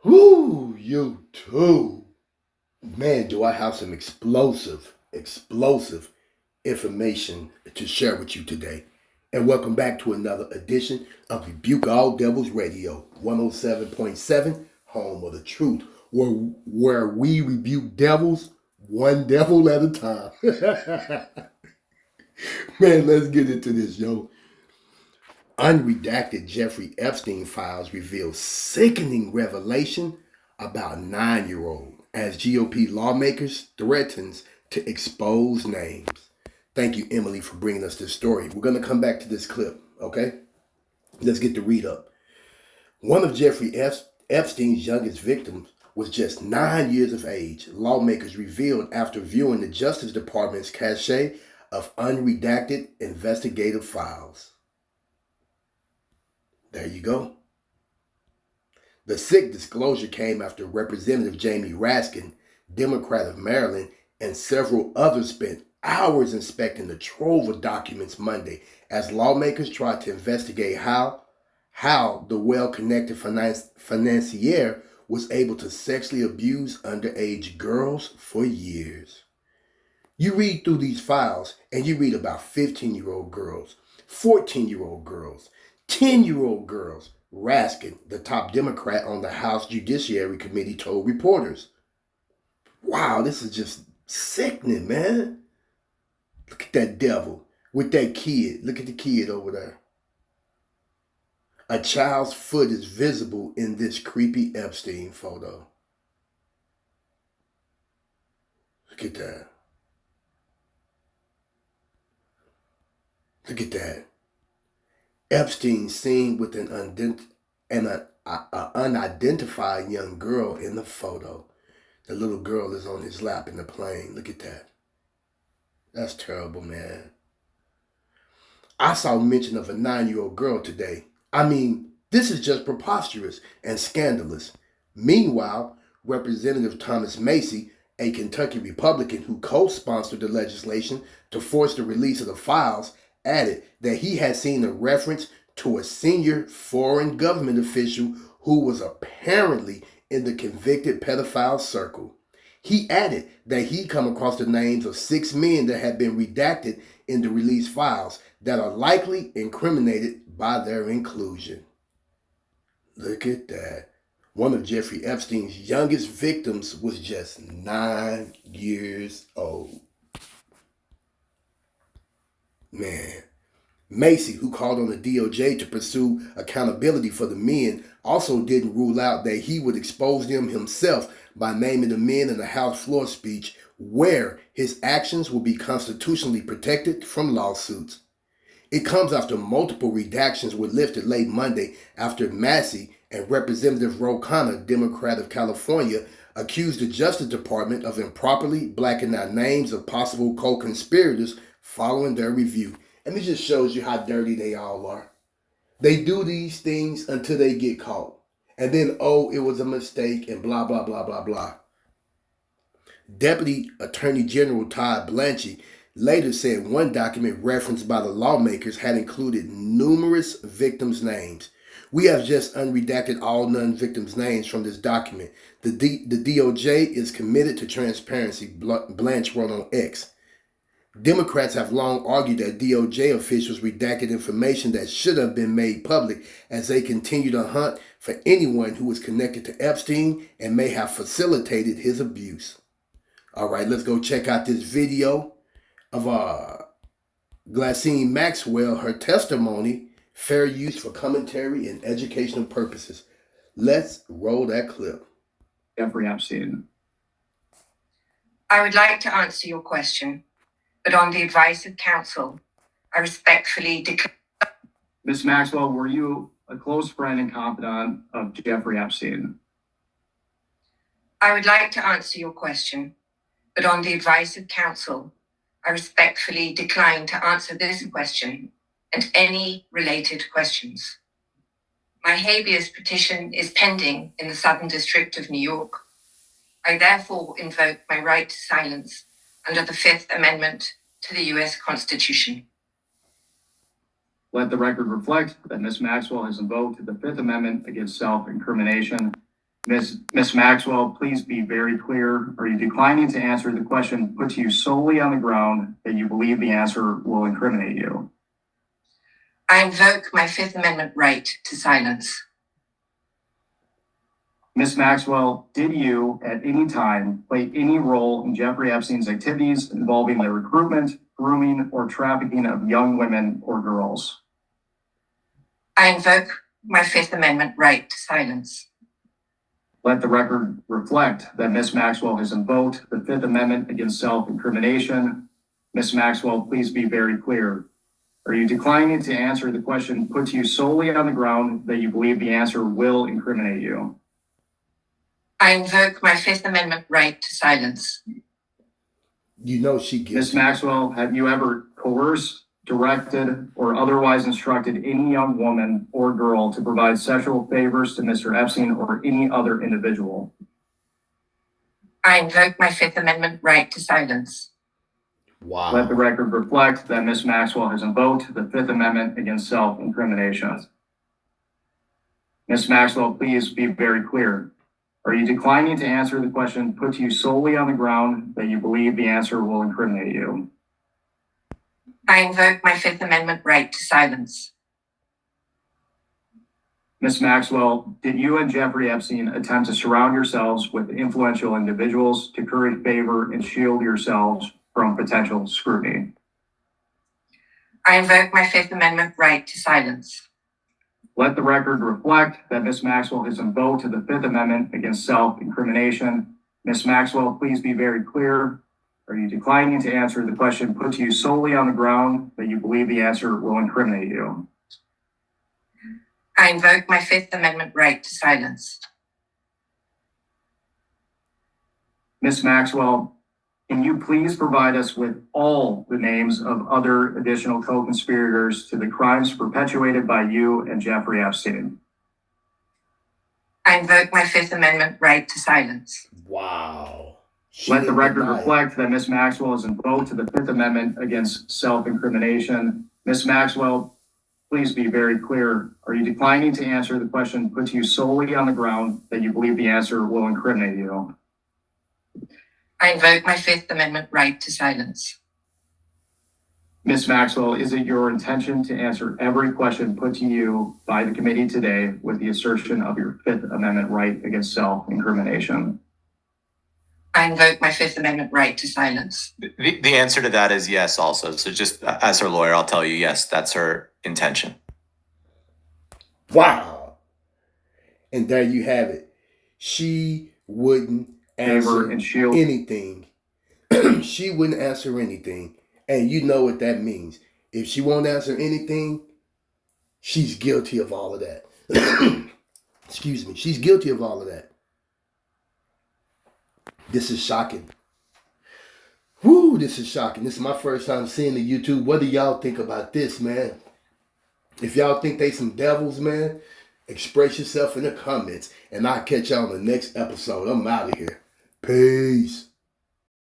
Woo, you too. Man, do I have some explosive information to share with you today. And welcome back to another edition of Rebuke All Devils Radio, 107.7, home of the truth, where we rebuke devils one devil at a time. Man, let's get into this, yo. Unredacted Jeffrey Epstein files reveal sickening revelation about 9-year-old as GOP lawmakers threatens to expose names. Thank you, Emily, for bringing us this story. We're going to come back to this clip, okay? Let's get the read up. One of Jeffrey Epstein's youngest victims was just 9 years of age, lawmakers revealed after viewing the Justice Department's cache of unredacted investigative files. There you go. The sick disclosure came after Representative Jamie Raskin, Democrat of Maryland, and several others spent hours inspecting the trove of documents Monday as lawmakers tried to investigate how the well-connected financier was able to sexually abuse underage girls for years. You read through these files and you read about 15-year-old girls, 14-year-old girls, 10-year-old girls. Raskin, the top Democrat on the House Judiciary Committee, told reporters. Wow, this is just sickening, man. Look at that devil with that kid. Look at the kid over there. A child's foot is visible in this creepy Epstein photo. Look at that. Look at that. Epstein seen with an unidentified young girl in the photo. The little girl is on his lap in the plane. Look at that. That's terrible, man. I saw mention of a 9-year-old girl today. I mean, this is just preposterous and scandalous. Meanwhile, Representative Thomas Macy, a Kentucky Republican who co-sponsored the legislation to force the release of the files, added that he had seen a reference to a senior foreign government official who was apparently in the convicted pedophile circle. He added that he'd come across the names of 6 men that had been redacted in the released files that are likely incriminated by their inclusion. Look at that. One of Jeffrey Epstein's youngest victims was just 9 years old. Man. Macy, who called on the DOJ to pursue accountability for the men, also didn't rule out that he would expose them himself by naming the men in a House floor speech where his actions will be constitutionally protected from lawsuits. It comes after multiple redactions were lifted late Monday after Massey and Representative Ro Khanna, Democrat of California, accused the Justice Department of improperly blacking out names of possible co-conspirators following their review. And it just shows you how dirty they all are. They do these things until they get caught. And then, oh, it was a mistake and blah, blah, blah, blah, blah. Deputy Attorney General Todd Blanchie later said one document referenced by the lawmakers had included numerous victims' names. We have just unredacted all non-victims' names from this document. The DOJ is committed to transparency, Blanche wrote on X. Democrats have long argued that DOJ officials redacted information that should have been made public as they continue to hunt for anyone who was connected to Epstein and may have facilitated his abuse. All right, let's go check out this video of Ghislaine Maxwell, her testimony, fair use for commentary and educational purposes. Let's roll that clip. Jeffrey Epstein. I would like to answer your question, but on the advice of counsel, I respectfully declare. Ms. Maxwell, were you a close friend and confidant of Jeffrey Epstein? I would like to answer your question, but on the advice of counsel, I respectfully decline to answer this question and any related questions. My habeas petition is pending in the Southern District of New York. I therefore invoke my right to silence under the Fifth Amendment to the U.S. Constitution. Let the record reflect that Ms. Maxwell has invoked the Fifth Amendment against self-incrimination. Miss Maxwell, please be very clear. Are you declining to answer the question put to you solely on the ground that you believe the answer will incriminate you? I invoke my Fifth Amendment right to silence. Ms. Maxwell, did you at any time play any role in Jeffrey Epstein's activities involving the recruitment, grooming, or trafficking of young women or girls? I invoke my Fifth Amendment right to silence. Let the record reflect that Ms. Maxwell has invoked the Fifth Amendment against self-incrimination. Ms. Maxwell, please be very clear. Are you declining to answer the question put to you solely on the ground that you believe the answer will incriminate you? I invoke my Fifth Amendment right to silence. You know she guilty. Ms. Maxwell, have you ever coerced, directed, or otherwise instructed any young woman or girl to provide sexual favors to Mr. Epstein or any other individual? I invoke my Fifth Amendment right to silence. Wow. Let the record reflect that Ms. Maxwell has invoked the Fifth Amendment against self-incrimination. Ms. Maxwell, please be very clear. Are you declining to answer the question put to you solely on the ground that you believe the answer will incriminate you? I invoke my Fifth Amendment right to silence. Ms. Maxwell, did you and Jeffrey Epstein attempt to surround yourselves with influential individuals to curry favor and shield yourselves from potential scrutiny? I invoke my Fifth Amendment right to silence. Let the record reflect that Ms. Maxwell has invoked the Fifth Amendment against self-incrimination. Ms. Maxwell, please be very clear. Are you declining to answer the question put to you solely on the ground that you believe the answer will incriminate you? I invoke my Fifth Amendment right to silence. Ms. Maxwell, can you please provide us with all the names of other additional co-conspirators to the crimes perpetuated by you and Jeffrey Epstein? I invoke my Fifth Amendment right to silence. Wow. Let the record reflect that Ms. Maxwell has invoked the Fifth Amendment against self-incrimination. Ms. Maxwell, please be very clear. Are you declining to answer the question put to you solely on the ground that you believe the answer will incriminate you? I invoke my Fifth Amendment right to silence. Ms. Maxwell, is it your intention to answer every question put to you by the committee today with the assertion of your Fifth Amendment right against self-incrimination? I invoke my Fifth Amendment right to silence. The answer to that is yes also. So just as her lawyer, I'll tell you, yes, that's her intention. Wow. And there you have it. She wouldn't answer anything. She wouldn't answer anything. And you know what that means. If she won't answer anything, she's guilty of all of that. Excuse me. She's guilty of all of that. This is shocking. Whoo, this is shocking. This is my first time seeing the YouTube. What do y'all think about this, man? If y'all think they some devils, man, express yourself in the comments. And I'll catch y'all on the next episode. I'm out of here. Peace.